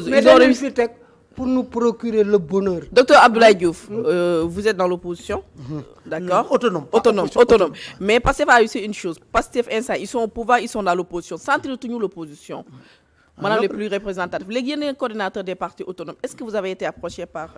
chose. Mais ils ont réussi pour nous procurer le bonheur. Docteur Abdoulaye Diouf, vous êtes dans l'opposition, d'accord? Autonome. Mais Pastef a réussi une chose. Pastef instant, ils sont au pouvoir, ils sont dans l'opposition. Centre-nous l'opposition. Madame les plus représentatifs. Les guinéens coordinateurs des partis autonomes, est-ce que vous avez été approché par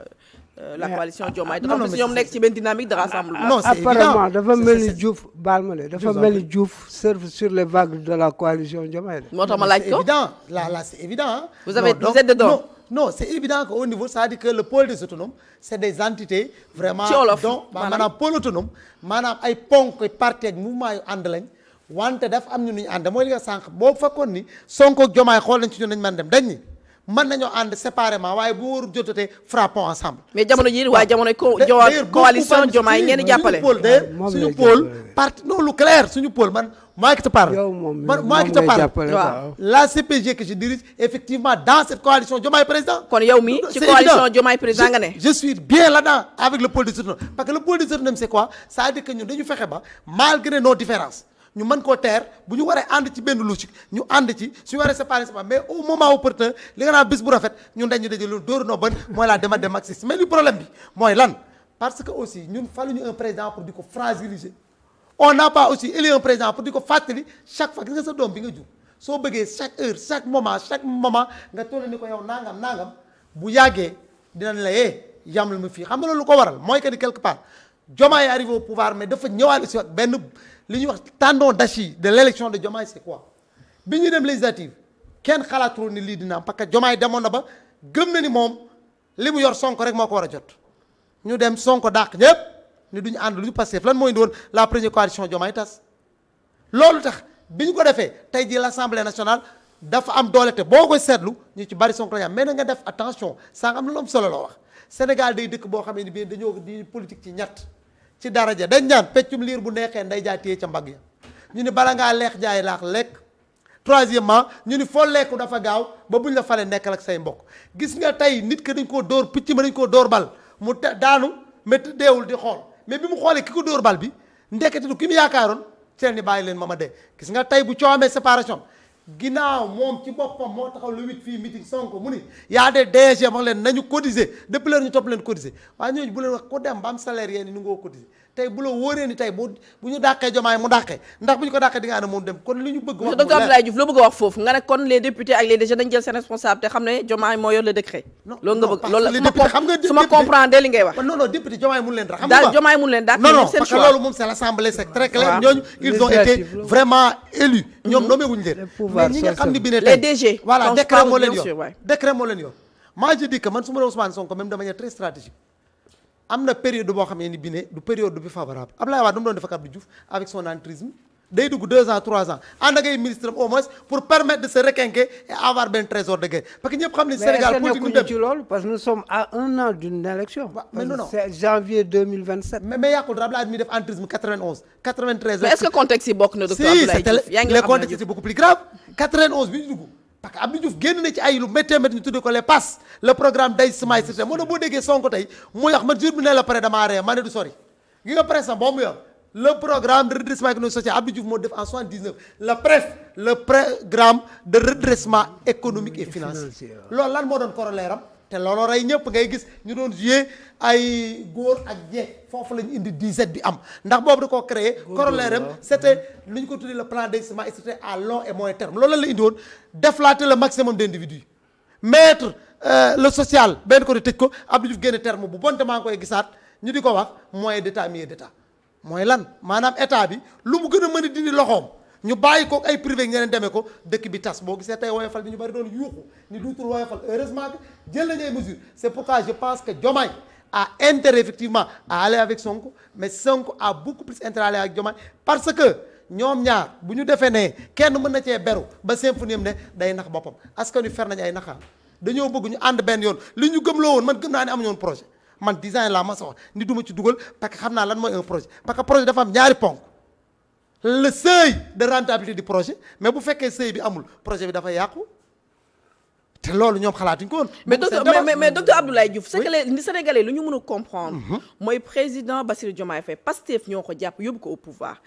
la coalition Diomaye? Non, mais ñoom nekk ci benn dynamique de rassemblement. Non, apparemment, dafa mel ni Diouf baal ma dafa mel ni Diouf surfe sur les vagues de la coalition Diomaye. moo tax ma laaj ko là c'est évident hein. Vous êtes dedans. Non, c'est évident qu'au niveau, ça veut dire que le pôle des autonomes, c'est des entités vraiment dont maanaam pôle autonome maanaam ay ponk parti ak mouvement yu ànd lañ wante dafa am ñu ñu ànd mooy li nga sànq boo fekkoon ni Sonko ak Diomaye xool nañ ci ñun nañ mën dem dañ ni mën nañoo ànd séparément waaye bu wóorul jotatee frappons ensemble. Mais jamono ji waaye jamono coalition Diomaye ngeen di jàppale. D'ailleurs suñu pôle parti non lu clair suñu pôle man moi qui te parle. Moi qui te parle. La CPG que je dirige effectivement dans cette coalition Diomaye président. Kon yow mi ci coalition Diomaye président nga ne. Je suis bien là-dedans avec le pôle des autonomes parce que le pôle des autonomes c'est quoi? Ça veut dire que ñun dañu fexe ba malgré nos différences ñu mën koo teer bu ñu waree ànd ci benn logique ñu ànd ci suñu waree séparer mais au moment opportun li nga naan bis bu rafet ñun dañu dajale dóor noo ban mooy la démarche marxiste mais li problème bi mooy lan parce que aussi ñun faluñu un président pour di ko fragiliser on n'a pas aussi élu un président pour di ko fàttali chaque fois gis nga sa doom bi nga jur soo bëggee chaque heure chaque moment nga toll ni ko yow nangam bu yàggee dinañ la yamul ma fii xam nga loolu lu ko waral mooy que ni quelque part Diomaye est arrivé au pouvoir mais dafa ñëwaat aussi benn li ñuy wax tendon d'Achille de l'élection de Diomaye c'est quoi bi ñuy dem législative kenn xalaatul ni lii dina am parce que Diomaye demoon na ba gëm na ni moom li mu yor Sonko rek moo ko war a jot ñu dem Sonko dàq ñëpp ni duñu ànd lu ñu Pastef lan mooy indi woon la première coalition Diomaye tas loolu tax bi ñu ko defee tey jii l'Assemblée nationale dafa am doole te boo koy seetlu ñu ci bari Sonko la ñu am mais na nga def attention saa nga am lu am solo la wax Sénégal day dëkk boo xam ne bii dañoo di politique ci ñett ci daraja dañ ñaan peccum liir bu neexee nday jaay téye ca mbagg ya ñu ni bala ngaa leex jaay laax lekk troisièmement ñu ni foo lekku dafa gaaw ba buñ la falee nekkal ak say mbokk gis nga tey nit que dañ koo dóor picc ma dañ koo dóor bal mu daanu métti deewul di xool mais bi mu xoolee ki ko dóor bal bi ndekete du ki mu yaakaaroon seen ni bàyyi leen ma dee gis nga tey bu coomee séparation ginnaaw moom ci boppam moo taxaw le 8 fii meeting Sonko mu ni yaa des DG wax leen nañu cotiser depuis l'heure ñu topp leen cotiser waaye ñooñu bu leen wax ko dem ba am salaire yéen ni nu ngoo cotiser tey bu la wóoree ni tey bu ñu dàqee Diomaye mu dàqee ndax bu ñu ko dàqee di nga ànd moom dem kon li ñu bëgg wax docteur Abdoulaye Diouf loo bëgg a wax foofu nga ne kon les députés ak les DG dañ jël seen responsable te xam ne Diomaye moo yor le décret loolu nga bëgg loolu su ma comprendre li ngay wax non député Diomaye mun leen dàq daal Diomaye mun leen dàq non parce que loolu moom c'est l'Assemblée c'est très clair ñooñu ils ont été vraiment élus ñoom nommé wuñu leen mais ñi nga xam ni bi ne les DG voilà décret moo leen yor décret moo leen yor moi je dis que man su ma Ousmane Sonko même de manière très stratégique am na période boo xam ne ni bi ne du période bi favorable Abdoulaye Wade du mu doon def ak Abdou Diouf avec son entrisme day dugg 2 ans 3 ans ànd ak ay ministre au moins pour permettre de se requinquer et avoir benn trésor de guerre parce que ñëpp xam ne Sénégal politique ñu dem ci loolu parce que nous sommes à 1 an d'une élection mais non c'est janvier 2027 mais yàqul Abdoulaye mi def entrisme 91 93 mais est-ce que contexte yi bokk na docteur Abdoulaye Diouf yaa ngi les contextes c'est beaucoup plus grave 91 bi ñu dugg parce que Abdou Diouf génn na ci ay lu méttee métti ñu tuddee ko les passes le programme d'ajustement structurel moo tax boo déggee Sonko tey muy wax man jour bi ne la pare damaa ree ma ne du sori gi nga presse boo mu yor le programme de redressement économique social Abdou Diouf moo def en 79 le programme de redressement économique et financier loolu lan moo doon corollaire am te looloo rey ñëpp ngay gis ñu doon jouer ay góor ak jeeg foofu la ñu indi 17 bi am ndax boobu da koo créé corollaire am c'était lu ñu ko tuddee le plan d'ajustement structurel à long et moyen terme loolu la indi woon déflater le maximum d'individus mettre le social benn ko di tëj ko Abdou Diouf génne terme bu bonte maa ngi koy gisaat ñu di ko wax moyen d'état milieu d'état mooy lan maanaam état bi lu mu gën a mën a dindi loxoom ñu bàyyi ko ay privé ñeneen demee ko dëkk bi tas boo gisee tey woyofal bi ñu bari doon yuuxu ni duutul woyofal heureusement que jël nañu ay mesures c'est pourquoi je pense que Diomaye a intérêt effectivement à aller avec Sonko mais Sonko a beaucoup plus intérêt à aller avec Diomaye parce que ñoom ñaar bu ñu defee ne kenn mën na cee beru ba symphonie am ne day nax boppam askan wi fer nañu ay naxaar dañoo bëgg ñu ànd benn yoon li ñu gëmloo woon man gëm naa ne amuñu woon projet man design laa ma sa wax ni duma ci dugal parce que xam naa lan mooy un projet parce que projet dafa am ñaari ponk le seuil de rentabilité du projet mais bu fekkee seuil bi amul projet bi dafa yàqu te loolu ñoom xalaatuñ ko woon. mais docteur Abdoulaye Diouf c'est que les Sénégalais lu ñu mën a comprendre mooy président Bassirou Diomaye Faye Pastef ñoo ko jàpp yóbbu ko au pouvoir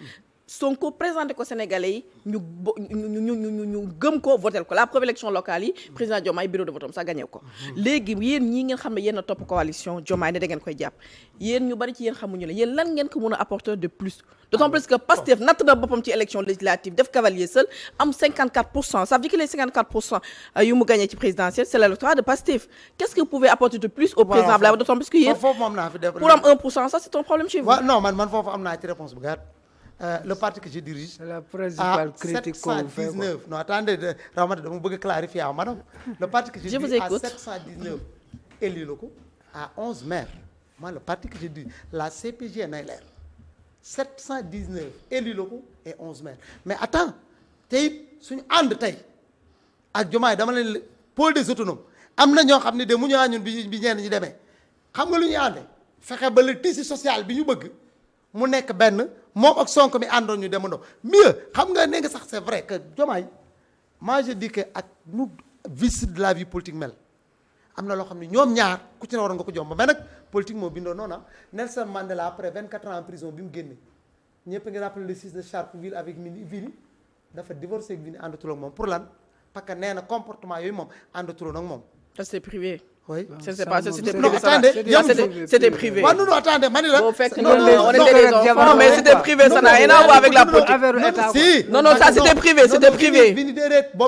Sonko présenté ko Sénégalais yi ñu gëm ko votel ko la première élection locale yi président Diomaye bureau de vote am sax gagné ko léegi yéen ñii ngeen xam ne yéen a topp coalition Diomaye ne da ngeen koy jàpp yéen ñu bari ci yéen xamuñu la yéen lan ngeen ko mën a apporter de plus d'autant plus que Pastef natt na boppam ci élection législative def cavalier seul am 54%. Ça veut dire que les 54% yu mu gagné ci présidentielle c'est l'électorat de Pastef. Qu'est-ce que vous pouvez apporter de plus au président Abdoulaye Wade d'autant plus que yéen pour am 1% ça c'est un problème chez vous. non man foofu am naa ci réponse bu gàtt. Le parti que je dirige. C'est la principale critique qu'on vous fait. 719 non attendez Ramata dama bëgg clarifier madame. Le parti que je dirige à 719 élus locaux à 11 maires. Moi le parti que je dirige la CPJ nay leer 719 élus locaux et 11 maires mais attends tey suñu ànd tey ak Diomaye dama leen pôle des autonomes am na ñoo xam ne de mu ñëwaat ñun bi ñenn ñi demee xam nga lu ñuy àndee fexe ba le tissu social bi ñu bëgg mu nekk benn moom ak Sonko mi àndoon ñu demandoo mieux xam nga ne nga sax c'est vrai que Diomaye moi je dis que ak nu vice de la vie politique mel am na loo xam ne ñoom ñaar ku ci ne war nga ko jomba mais nag politique moo bindoo noonu Nelson Mandela après 24 ans en prison bi mu génne ñëpp ngeen rappelé le 6 de Sharpeville avec Vini dafa divorcé ak Vini àndatul ak moom pour lan parce que nee na comportement yooyu moom àndatul ak moom. Ça c'est privé. Oui. C'était pas c'était non, privé. attendez, c'était privé. Ouais, non, attendez, Manila. Bon, fait que on était des enfants, mais c'était privé, ça n'a rien à voir avec la politique. Si. Non, ça c'était privé, c'était privé.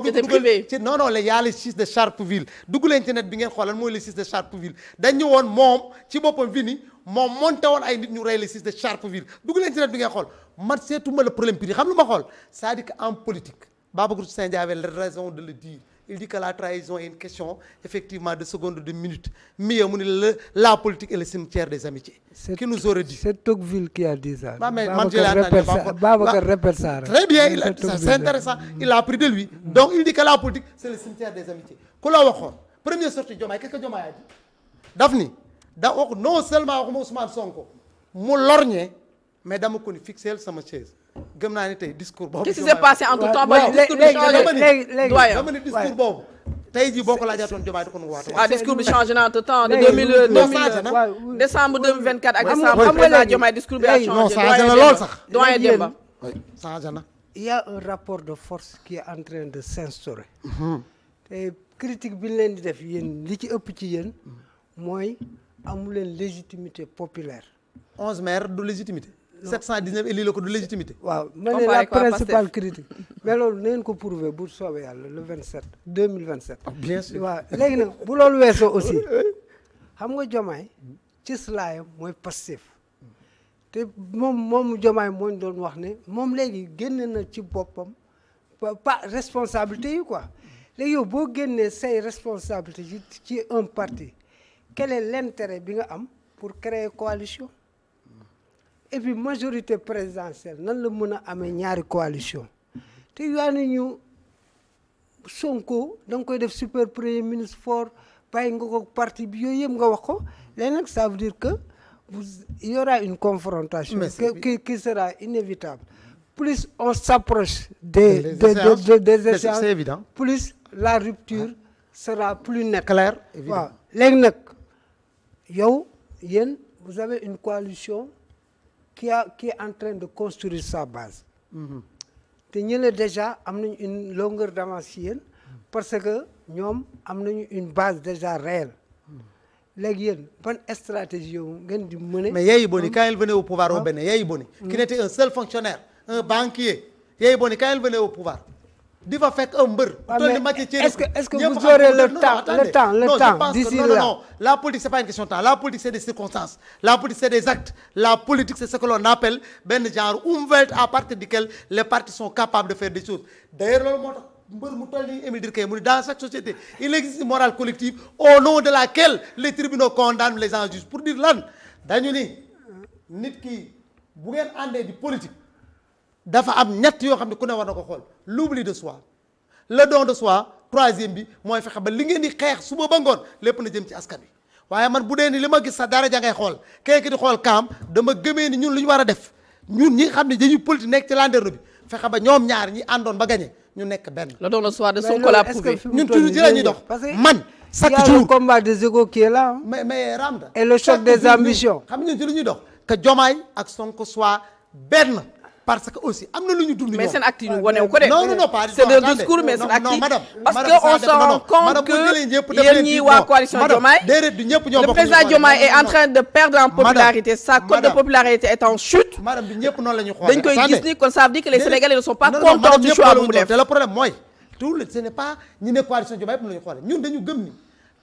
C'était privé. Non, il y a les 6 de Sharpeville. Dugg l'internet bi ngeen xoolal mooy les 6 de Sharpeville. Dañ ñu woon moom ci boppam Vini moom monté woon ay nit ñu rey les 6 de Sharpeville. Dugg l'internet bi ngeen xool man seetuma le problème bi xam lu ma xool c'est-à-dire qu'en politique Babacar Toussaint avait raison de le dire. Il dit que la trahison est une question effectivement de secondes, de minutes. Mais la politique est le cimetière des amitiés. Qui nous aurait dit. C'est Tocqueville qui a dit ça. Babacar répète ça. Très bien, c'est intéressant. Il a appris de lui. Donc il dit que la politique c'est le cimetière des amitiés. Ku la waxoon première sortie Diomaye qu'est-ce que Diomaye a dit daf ni da wax non seulement waxuma Ousmane Sonko mu lorñee mais dama ko ni fixeel sama chaise. gëm naa ni tey discours boobu. Qu'est-ce qui s'est passé entre temps ba discours bi changé dama ni discours boobu tey jii boo ko laajaatoon Diomaye da ko nu waat. discours bi changé na entre temps de 2000 décembre 2024 ak décembre président Diomaye discours bi a changé. non changé na lool sax. doyen Demba. changé na. Il y a un rapport de force qui est en train de s'instaurer. te critique bi ñu leen di def yéen li ci ëpp ci yéen mooy amu leen légitimité populaire. 11 maires du légitimité. 719 élus locaux de légitimité. waaw ma ne la principale critique mais loolu na ngeen ko prouver bu soobee yàlla le 2027. bien sûr waaw léegi nag bu loolu weesoo aussi xam nga Diomaye ci slaayam mooy Pastef te moom Diomaye moo ñu doon wax ne moom léegi génne na ci boppam pas responsabilité yi quoi léegi yow boo génnee say responsabilité ci un parti quel est l'intérêt bi nga am pour créer coalition. Et puis majorité présidentielle nan la mën a amee ñaari coalition te yaa ni ñu Sonko da nga koy def super premier ministre fort bàyyi nga ko parti bi yooyu yëpp nga wax ko léegi nag ça veut dire que il y aura une confrontation qui sera inévitable. Plus on s'approche des échéances, c'est évident. Plus la rupture sera plus nette. Claire, évident. waaw léegi nag yow yéen vous avez une coalition qui est en train de construire sa base. te ñële déjà am nañu une longueur d'avance ci yéen parce que ñoom am nañu une base déjà réelle. léegi yéen ban stratégie yow ngeen di mener. mais Yaya Boni quand il venait au pouvoir au Bénin Yaya Boni qui n'était un seul fonctionnaire un banquier Yaya Boni quand il venait au pouvoir di fa fekk un mbër. est-ce que vous aurez le temps d'ici là. Non, la politique c'est pas une question de temps la politique c'est des circonstances la politique c'est des actes la politique c'est ce que l'on appelle benn genre umwelt à partir duquel les partis sont capables de faire des choses d'ailleurs loolu moo tax mbër mu toll nii Émile Dirkey mu ni dans chaque société il existe une morale collective au nom de laquelle les tribunaux condamnent les gens justes pour dire lan dañu ni nit ki bu ngeen àndee di politique dafa am ñett yoo xam ne ku ne war na ko xool l'oubli de soi le don de soi troisième bi mooy fexe ba li ngeen di xeex suba ba ngoon lépp na jëm ci askan wi waaye man bu dee ni li ma gis sa dara ja ngay xool kenn di xool kaam dama gëmee ni ñun lu ñu war a def ñun ñi nga xam ne dañuy politique nekk ci landerneau bi fexe ba ñoom ñaar ñi àndoon ba gagné ñu nekk benn. le don de soi de Sonko l'a prouvé. ñun toujours ci la ñuy dox man chaque jour le combat des égos qui est là. mais et le choc des ambitions. xam nga ñun ci lu ñuy dox que Diomaye ak Sonko soit benn parce que aussi am na lu ñu dund. mais seen acte yi ñu wane ko de. non pas c'est le discours mais seen acte yi parce que on se rend compte que yéen ñii waa coalition Diomaye. le président Diomaye est en train de perdre en popularité. Sa cote de popularité est en chute. madame du ñëpp noonu la ñu xoolee. dañ koy gis ni kon ça veut dire que les Sénégalais ne sont pas contents du choix bu mu def. te le problème mooy ce n'est pas ñi ne coalition Diomaye yëpp la ñu xoolee ñun dañu gëm ni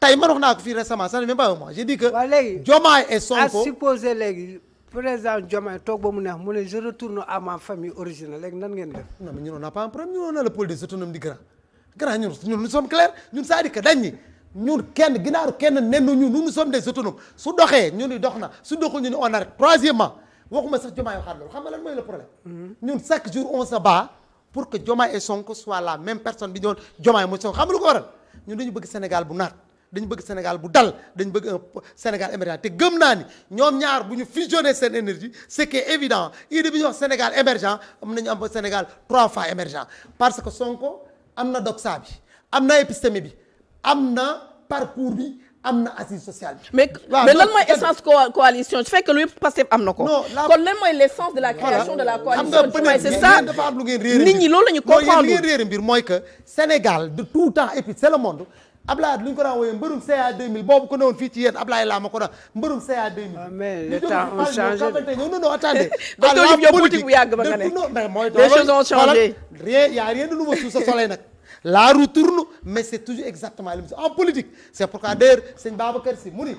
tey man wax naa ko fii récemment ça ne même pas un mois j'ai dit que. waaw léegi Diomaye et Sonko à supposer léegi président Diomaye toog ba mu neex mu ne je retourne à ma famille originelle léegi nan ngeen def. non mais ñun on n'a pas un problème ñun on a le pôle des autonomes di grand ñun nous sommes clairs ñun c'est-à-dire que dañ ni ñun kenn ginaaru kenn nennu ñu nous sommes des autonomes su doxee ñu ni dox na su doxul ñu ni on arrête. Troisièmement waxuma sax Diomaye waxaat loolu xam nga lan mooy le problème. ñun chaque jour on se bat pour que Diomaye et Sonko soient la même personne bi ñëwoon Diomaye mooy Sonko xam nga lu ko waral ñun dañu bëgg Sénégal bu naat. dañu bëgg Sénégal bu dal dañu bëgg un Sénégal émergent te gëm naa ni ñoom ñaar bu ñu fusionner seen énergie ce qui est évident idée bi ñuy wax Sénégal émergent am nañu am Sénégal 3 fois émergent parce que Sonko am na doxa bi am na épistémie bi am na parcours bi am na assise sociale bi. mais lan mooy essence coalition su fekkee lu yëpp Pastef am na ko. kon lan mooy l'essence de la création de la coalition Diomaye c'est ça dafa am lu ngeen réere nit ñi loolu la ñu comprendre li ngeen réere mbir mooy que Sénégal de tout temps et puis c'est le monde. Ablaye lu ñu ko daan wooyee mbërum CA 2000 boobu ko newoon fii ci yéen Ablaye laa ma ko daan mbërum CA 2000. mais les temps ont changé. non attendez. docteur Diouf politique bu yàgg ba nga ne. les choses ont changé. y a rien de nouveau sous ce soleil nag. la roue tourne mais c'est toujours exactement le même en politique c'est pourquoi d'ailleurs sëñ Babacar Sy mu ni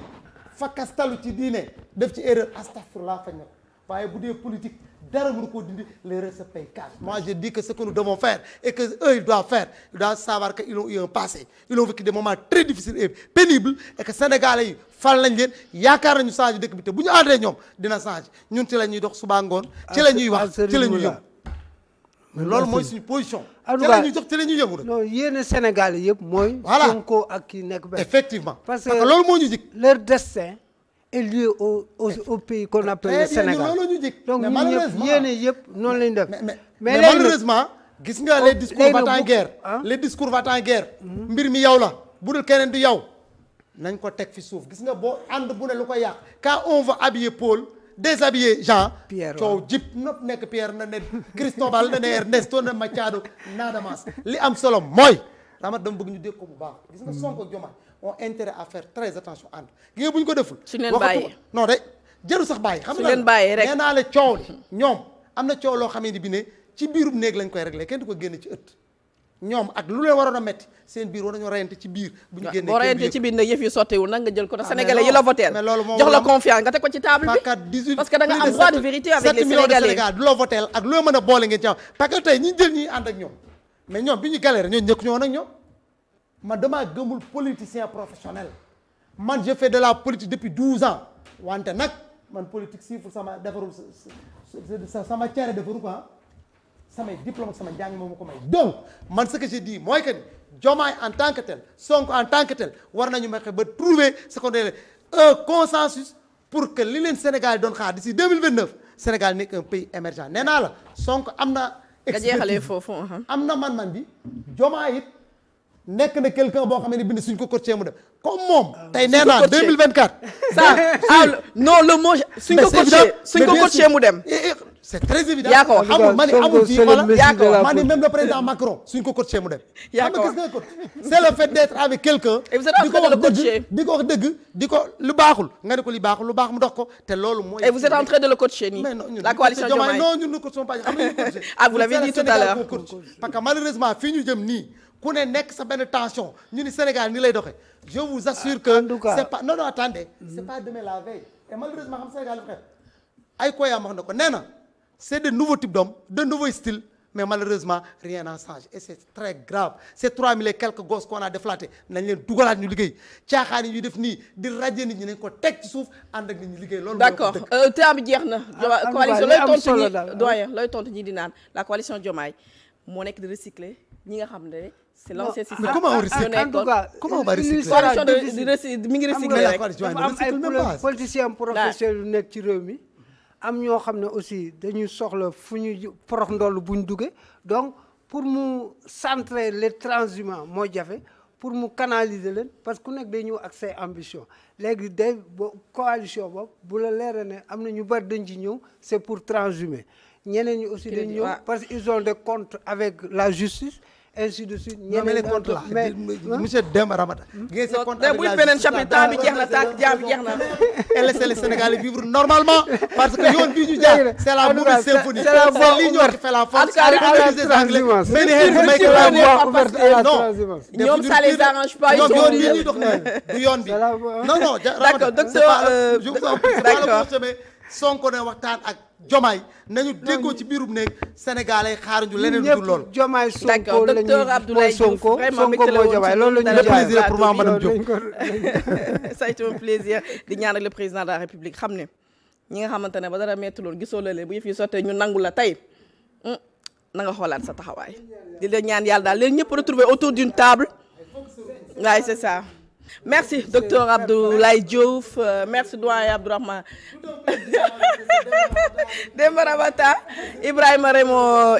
fakkastalu ci diine def ci erreur astaghfirullah fañ na waaye bu dee politique dara mënu koo dindi l'erreur se paye cash. Moi je dis que ce que nous devons faire et que eux ils doivent faire ils doivent savoir que ils ont eu un passé ils ont vécu des moments très difficiles et pénibles et que sénégalais yi fal nañ leen yaakaar nañu changer dëkk bi te bu ñu àndee ñoom dina changer ñun ci la ñuy dox suba ngoon ci la ñuy wax ci la ñuy yëngu loolu mooy suñu position ci la ñuy dox ci la ñuy yëngu non yéen Sénégal yëpp mooy Sonko ak kii nekk benn effectivement parce que loolu moo ñu jik leur destin est lié au pays qu'on appelle le Sénégal donc ñun ñëpp yéen yëpp noonu lañu def mais malheureusement gis nga les discours va-t-en-guerre les discours va-t-en-guerre mbir mi yow la bu dul keneen du yow nañ ko teg fi suuf gis nga boo ànd bu ne lu ko yàq quand on va habiller Paul déshabiller Jean coow jib nopp nekk Pierre na ne Cristobal na ne Ernesto na Machado Nadamas li am solo mooy dama bëgg ñu dégg ko bu baax gis nga Sonko Diomaye ont intérêt à faire très attention ànd gi nga bu ñu ko deful su leen bàyyee non de jëru sax bàyyi xam su leen bàyyee rek nee naa la coow li ñoom am na coow loo xamee ni bi ne ci biirub néeg lañ koy réglé kenn du ko génne ci ëtt ñoom ak lu leen waroon a metti seen biir war nañoo reyante ci biir bu ñu génnee boo reyante ci biir nag yëf yi sottiwul nag nga jël ko te sénégalais yi la voteel jox la confiance nga teg ko ci table bi parce que da nga am droit de vérité avec les sénégalais du la voteel ak lu la mën a boole ngeen ci am parce que tey ñi jël ñi ànd ak ñoom mais ñoom bi ñu galère ñoo ñëkk ñoo nag ñoom man damaa gëmul politicien professionnel man je fais de la politique depuis 12 ans wante nag man politique siiful sama defarul sama cere defaru ko samay diplôme sama njàng moom ko may donc man ce que je dis mooy que Diomaye en tant que tel Sonko en tant que tel war nañu mexe ba trouver ce qu'on appelle un consensus pour que li leen Sénégal doon xaar d'ici 2029 Sénégal nekk un pays émergent nee naa la Sonko am na expertise foofu am na man bi Diomaye it nekk na quelqu'un boo xam ne bind suñ ko coaché mu dem comme moom tey nee naa 2024 ça non le mot suñ ko coaché mu dem c'est très évident yaa ko wax amul ma ni amul fii wala yaa ko wax ma ni même le président Macron suñ ko coaché mu dem yaa ko wax c'est le fait d'être avec quelqu'un et vous êtes en train de le coacher di ko wax dëgg di ko lu baaxul nga ne ko li baaxul lu baax mu dox ko te loolu mooy et vous êtes en train de le coacher nii la coalition Diomaye non ñun ne coachons pas xam nga coacher ah vous l'avez dit tout à l'heure parce que malheureusement fii ñu jëm nii ku ne nekk sa benn tension ñu ni Sénégal ni lay doxee je vous assure que c'est pas non attendez c'est pas demain la veille et malheureusement xam Sénégal li xew ay koyaam wax na ko nee na c'est de nouveaux types d'hommes de nouveaux styles mais malheureusement rien n'a changé et c'est très grave ces 3000 et quelques gosses qu'on a déflaté nañ leen dugalaat ñu liggéey caaxaan yi ñuy def nii di rajo nit ñi nañ ko teg ci suuf ànd ak nit ñi liggéey loolu d'accord temps bi jeex na coalition looy tontu ñi doyen looy tontu ñi di naan la coalition Diomaye moo nekk di recycler ñi nga xam ne c'est l'ancien système. comment on recycle en tout cas comment on va recycler coalition de mi ngi recycler rek dafa am ay politiciens professionnels yu nekk ci réew mi am ñoo xam ne aussi dañuy soxla fu ñu porox ndoll bu ñu duggee donc pour mu centrer les transhumants moo jafe pour mu canaliser leen parce que ku nekk day ñëw ak say ambition léegi day coalition boobu bu la leeree ne am na ñu bari dañ ci ñëw c'est pour transhumer ñeneen ñi aussi dañ ñëw parce que ils ont des comptes avec la justice ainsi de suite. ñeneen compte là monsieur Demba Ramata. ngeen seen compte avec la justice beneen chapitre temps bi jeex na tàkk jaam bi jeex na. et laisser les Sénégalais vivre normalement parce que yoon bii ñu jaar c'est la mauvaise symphonie. c'est la voie ouverte fait la force. à la transhumance. ñoom ça les arrange pas. ñoom yoon bii ñuy dox nii du yoon bi. non non d'accord docteur je vous en prie d'accord Sonko ne waxtaan ak Diomaye nañu déggoo ci biirum néeg Sénégalais xaaruñu leneen du loolu. Diomaye Sonko d'accord docteur Abdoulaye Diouf vraiment Sonko mooy Diomaye loolu la ñu plaisir pour moi madame Diop. ça a été un plaisir di ñaan ak le président de la République xam ne ñi nga xamante ne ba dara metti loolu gisoo la leen bu yëf yi sottee ñu nangu la tey na nga xoolaat sa taxawaay di leen ñaan yàlla daal leen ñëpp retrouver autour d'une table waaye c'est ça. Merci docteur Abdoulaye Diouf merci doyen Abdourahmane Demba Ramata Ibrahima Raymond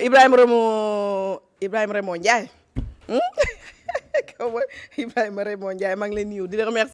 Ndiaye Ibrahima Raymond Ndiaye maa ngi leen nuyu di la remercier